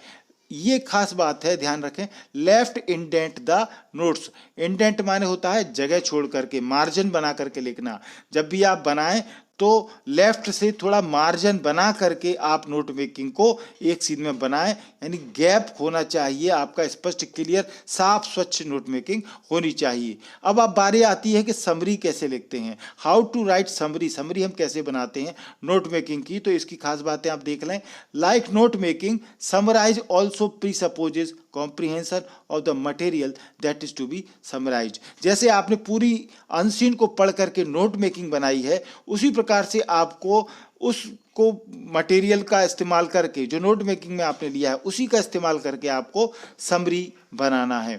ये खास बात है, ध्यान रखें। Left indent the notes. Indent माने होता है जगह छोड़ करके, मार्जिन बना करके लिखना। जब भी आप बनाएं तो लेफ्ट से थोड़ा मार्जिन बना करके आप नोट मेकिंग को एक सीन में बनाएं, यानी गैप होना चाहिए आपका, स्पष्ट, क्लियर, साफ, स्वच्छ नोट मेकिंग होनी चाहिए। अब बारी आती है कि समरी कैसे लिखते हैं, how to write summary. Summary हम कैसे बनाते हैं नोट मेकिंग की, तो इसकी खास बातें आप देख लें। Like note making, summarize also presupposes comprehension of the material that is to be summarized. जैसे आपने पूरी अनसीन को पढ़ करके नोट मेकिंग बनाई है, उसी प्रकार से आपको उसको मटेरियल का इस्तेमाल करके, जो नोट मेकिंग में आपने लिया है उसी का इस्तेमाल करके आपको समरी बनाना है।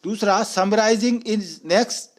दूसरा, summarising is next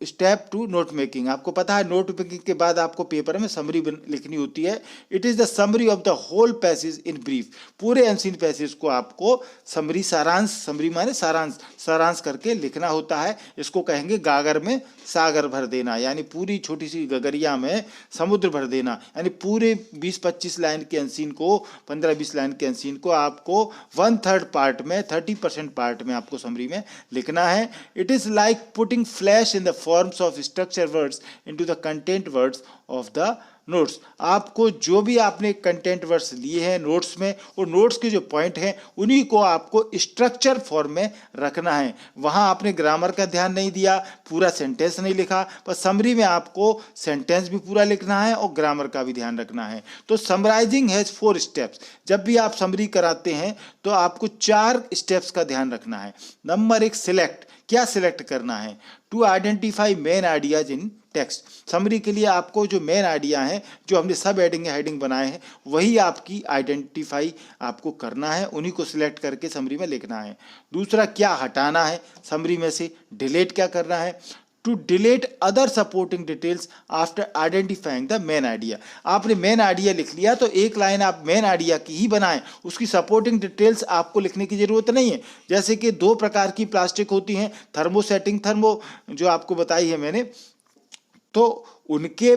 step to note making. आपको पता है नोट मेकिंग के बाद आपको पेपर में समरी लिखनी होती है। It is the summary of the whole passage in brief. पूरे अनसीन पैसेज को आपको समरी, सारांश, समरी माने सारांश करके लिखना होता है। इसको कहेंगे गागर में सागर भर देना, यानी पूरी छोटी सी गगरिया में समुद्र भर देना। यानी पूरे 20-25 लाइन के अनसीन को, 15-20 लाइन के अनसीन को आपको 1/3 पार्ट में, 30% पार्ट में आपको समरी में लिखना है। It is like putting flash in the forms of structure words into the content words of the notes। आपको जो भी आपने कंटेंट वर्ड्स लिए हैं नोट्स में, वो नोट्स के जो पॉइंट हैं उन्हीं को आपको स्ट्रक्चर फॉर्म में रखना है। वहां आपने ग्रामर का ध्यान नहीं दिया, पूरा सेंटेंस नहीं लिखा, पर समरी में आपको सेंटेंस भी पूरा लिखना है और ग्रामर का भी ध्यान रखना है। तो समराइजिंग हैज 4 स्टेप्स। जब भी आप समरी कराते हैं तो आपको 4 स्टेप्स का ध्यान रखना है। Number 1, select. क्या सिलेक्ट करना है? To identify main ideas in text. Summary के लिए आपको जो मेन आइडिया है, जो हमने सब हेडिंग बनाए हैं, वही आपकी आइडेंटिफाई आपको करना है, उन्हीं को सिलेक्ट करके समरी में लिखना है। दूसरा, क्या हटाना है समरी में से, डिलीट क्या करना है। To delete other supporting details after identifying the main idea. आपने मेन आइडिया लिख लिया तो एक लाइन आप मेन आइडिया की ही बनाएं, उसकी सपोर्टिंग डिटेल्स आपको लिखने की जरूरत नहीं है। जैसे कि 2 प्रकार की प्लास्टिक होती हैं, थर्मोसेटिंग, जो आपको बताई है मैंने, तो उनके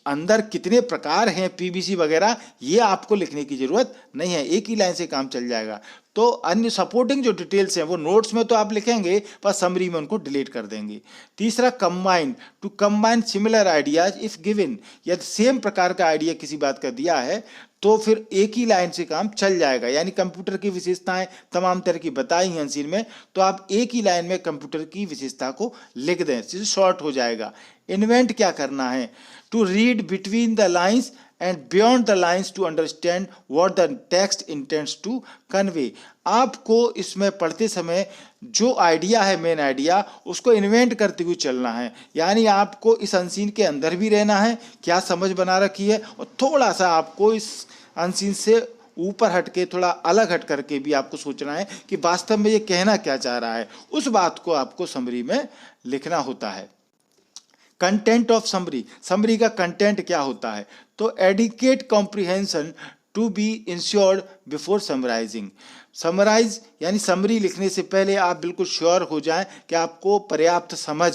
अंदर कितने प्रकार हैं, पीवीसी वगैरह, ये आपको लिखने की जरूरत नहीं है, एक ही लाइन से काम चल जाएगा। तो अन्य सपोर्टिंग जो डिटेल्स हैं वो नोट्स में तो आप लिखेंगे पर समरी में उनको डिलीट कर देंगे। तीसरा, combine, to combine similar ideas if given, यदि सेम प्रकार का आइडिया किसी बात का दिया है तो फिर एक ही लाइन से काम चल जाएगा। यानी कंप्यूटर की विशेषताएं तमाम तरह की बताई हैं अनसीन में, तो आप एक ही लाइन में कंप्यूटर की विशेषता को लिख दें, इससे शॉर्ट हो जाएगा। इन्वेंट क्या करना है, to read between the lines and beyond the lines to understand what the text intends to convey. आपको इसमें पढ़ते समय जो आइडिया है, मेन आइडिया, उसको इन्वेंट करते हुए चलना है। यानी आपको इस अनसीन के अंदर भी रहना है, क्या समझ बना रखी है, और थोड़ा सा आपको इस अनसीन से ऊपर हटके, थोड़ा अलग हट करके भी आपको सोचना है कि वास्तव में ये कहना क्या चाह रहा है। उस बात को आपको समरी में लिखना होता है। कंटेंट ऑफ समरी, समरी का कंटेंट क्या होता है, तो adequate comprehension to be ensured before summarising. Summarise यानी समरी लिखने से पहले आप बिल्कुल श्योर हो जाएं कि आपको पर्याप्त समझ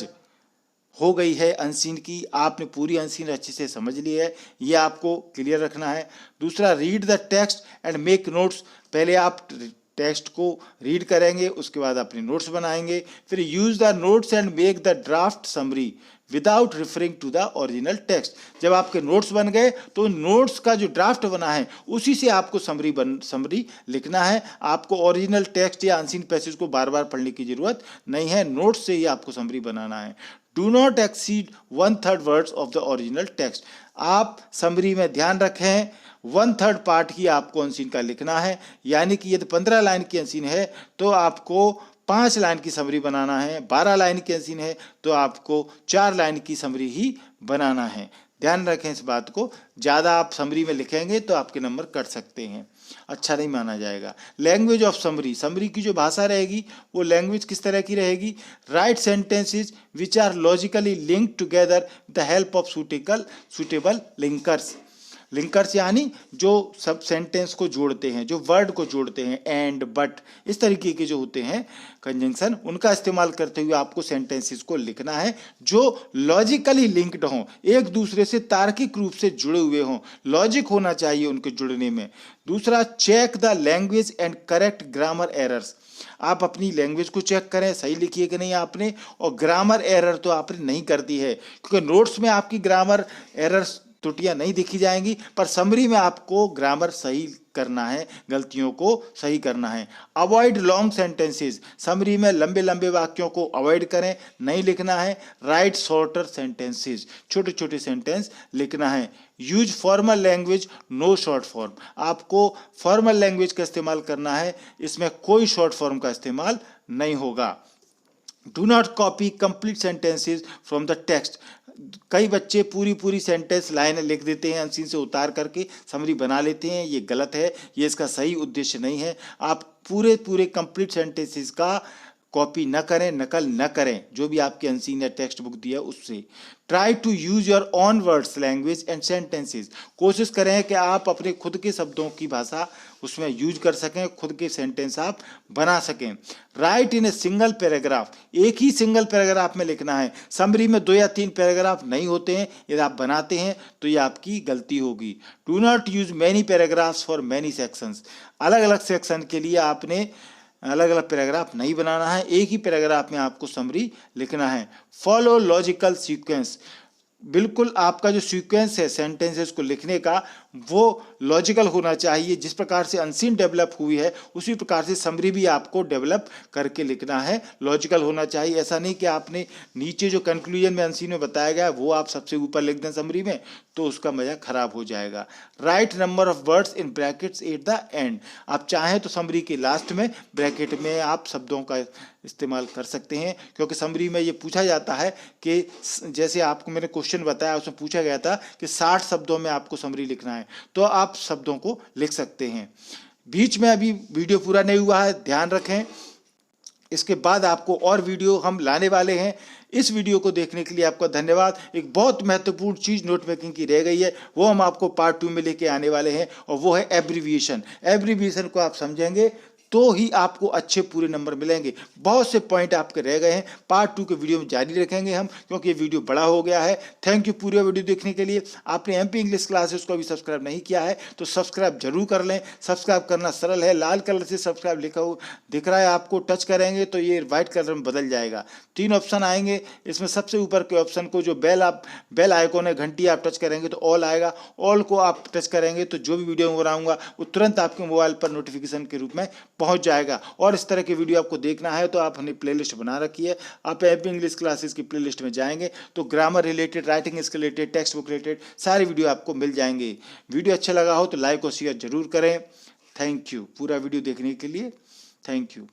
हो गई है अनसीन की, आपने पूरी अनसीन अच्छे से समझ ली है, ये आपको क्लियर रखना है। दूसरा, read the text and make notes, पहले आप टेक्स्ट को रीड करेंगे, उसके बाद अपने नोट्स बनाएंगे। फिर use the notes and make the draft summary without referring to the original text. जब आपके नोट्स बन गए तो नोट्स का जो ड्राफ्ट बना है उसी से आपको समरी लिखना है। आपको ओरिजिनल टेक्स्ट या अनसीन पैसेज को बार बार पढ़ने की जरूरत नहीं है, नोट्स से ही आपको समरी बनाना है। Do not exceed 1/3 words of the original text. आप समरी में ध्यान रखें 1/3 पार्ट ही आपको अनसीन का लिखना है। यानी कि यदि 15 लाइन की अनसीन है तो आपको 5 लाइन की समरी बनाना है, 12 लाइन की अनसीन है तो आपको 4 लाइन की समरी ही बनाना है। ध्यान रखें इस बात को, ज़्यादा आप समरी में लिखेंगे तो आपके नंबर कट सकते हैं, अच्छा नहीं माना जाएगा। लैंग्वेज ऑफ समरी, समरी की जो भाषा रहेगी वो लैंग्वेज किस तरह की रहेगी, write sentences which are logically linked together with the help of suitable linkers. Linkers यानी जो सब सेंटेंस को जोड़ते हैं, जो वर्ड को जोड़ते हैं, एंड, बट, इस तरीके के जो होते हैं कंजंक्शन, उनका इस्तेमाल करते हुए आपको सेंटेंसेस को लिखना है जो लॉजिकली लिंक्ड हों, एक दूसरे से तार्किक रूप से जुड़े हुए हों, लॉजिक होना चाहिए उनके जुड़ने में। दूसरा, check the language and correct grammar errors. आप अपनी लैंग्वेज को चेक करें, सही लिखी है कि नहीं आपने, और ग्रामर एरर तो आपने नहीं कर दी है, क्योंकि नोट्स में आपकी ग्रामर एरर्स त्रुटियां नहीं दिखी जाएंगी, पर समरी में आपको ग्रामर सही करना है, गलतियों को सही करना है। अवॉइड लॉन्ग सेंटेंसेस, समरी में लंबे लंबे वाक्यों को अवॉइड करें, नहीं लिखना है। राइट शॉर्टर सेंटेंसेस, छोटे छोटे सेंटेंस लिखना है। Use formal language, no short form, आपको फॉर्मल लैंग्वेज का इस्तेमाल करना है, इसमें कोई शॉर्ट फॉर्म का इस्तेमाल नहीं होगा। Do not copy complete sentences from the text. कई बच्चे पूरी सेंटेंस लाइन लिख देते हैं, अनसीन से उतार करके समरी बना लेते हैं, ये गलत है, ये इसका सही उद्देश्य नहीं है। आप पूरे कंप्लीट सेंटेंसेस का कॉपी न करें, नकल न करें, जो भी आपकी अनसीन या टेक्स्ट बुक दिया उससे। Try to use your own words, language and sentences, कोशिश करें कि आप अपने खुद के शब्दों की भाषा उसमें यूज कर सकें, खुद के सेंटेंस आप बना सकें। Right in a single paragraph, एक ही सिंगल पैराग्राफ में लिखना है, समरी में 2 या 3 पैराग्राफ नहीं होते हैं, यदि आप बनाते हैं तो ये आपकी गलती होगी। Do not use many paragraphs for many sections, अलग अलग सेक्शन के लिए आपने अलग अलग पैराग्राफ नहीं बनाना है, एक ही पैराग्राफ में आपको समरी लिखना है। फॉलो लॉजिकल सीक्वेंस, बिल्कुल आपका जो सीक्वेंस है सेंटेंसेस को लिखने का वो लॉजिकल होना चाहिए। जिस प्रकार से अनसीन डेवलप हुई है उसी प्रकार से समरी भी आपको डेवलप करके लिखना है, लॉजिकल होना चाहिए। ऐसा नहीं कि आपने नीचे जो कंक्लूजन में अनसीन में बताया गया है वो आप सबसे ऊपर लिख दें समरी में, तो उसका मजा खराब हो जाएगा। Right number of words in brackets at the end, आप चाहें तो समरी के लास्ट में ब्रैकेट में आप शब्दों का इस्तेमाल कर सकते हैं, क्योंकि समरी में ये पूछा जाता है कि जैसे आपको मैंने क्वेश्चन बताया उसमें पूछा गया था कि 60 शब्दों में आपको समरी लिखना है, तो आप शब्दों को लिख सकते हैं। बीच में अभी वीडियो पूरा नहीं हुआ है, ध्यान रखें, इसके बाद आपको और वीडियो हम लाने वाले हैं। इस वीडियो को देखने के लिए आपका धन्यवाद। एक बहुत महत्वपूर्ण चीज़ नोट मेकिंग की रह गई है, वो हम आपको पार्ट 2 में लेके आने वाले हैं, और वो है एब्रीविएशन। एब्रीविएशन को आप समझेंगे तो ही आपको अच्छे पूरे नंबर मिलेंगे। बहुत से पॉइंट आपके रह गए हैं, पार्ट 2 के वीडियो में जारी रखेंगे हम, क्योंकि ये वीडियो बड़ा हो गया है। थैंक यू पूरे वीडियो देखने के लिए। आपने एमपी इंग्लिश क्लासेस को अभी सब्सक्राइब नहीं किया है तो सब्सक्राइब जरूर कर लें। सब्सक्राइब करना सरल है, लाल कलर से सब्सक्राइब लिखा हुआ दिख रहा है आपको, टच करेंगे तो ये व्हाइट कलर में बदल जाएगा। 3 ऑप्शन आएंगे, इसमें सबसे ऊपर के ऑप्शन को जो बेल आइकॉन है, घंटी, आप टच करेंगे तो ऑल आएगा। ऑल को आप टच करेंगे तो जो भी वीडियो में बनाऊंगा वो तुरंत आपके मोबाइल पर नोटिफिकेशन के रूप में पहुंच जाएगा। और इस तरह की वीडियो आपको देखना है तो आप अपनी प्लेलिस्ट बना रखी है, आप एमपी इंग्लिश क्लासेस की प्लेलिस्ट में जाएंगे तो grammar related, writing skill related, text book related सारी वीडियो आपको मिल जाएंगे। वीडियो अच्छा लगा हो तो लाइक और शेयर जरूर करें। थैंक यू पूरा वीडियो देखने के लिए। Thank you.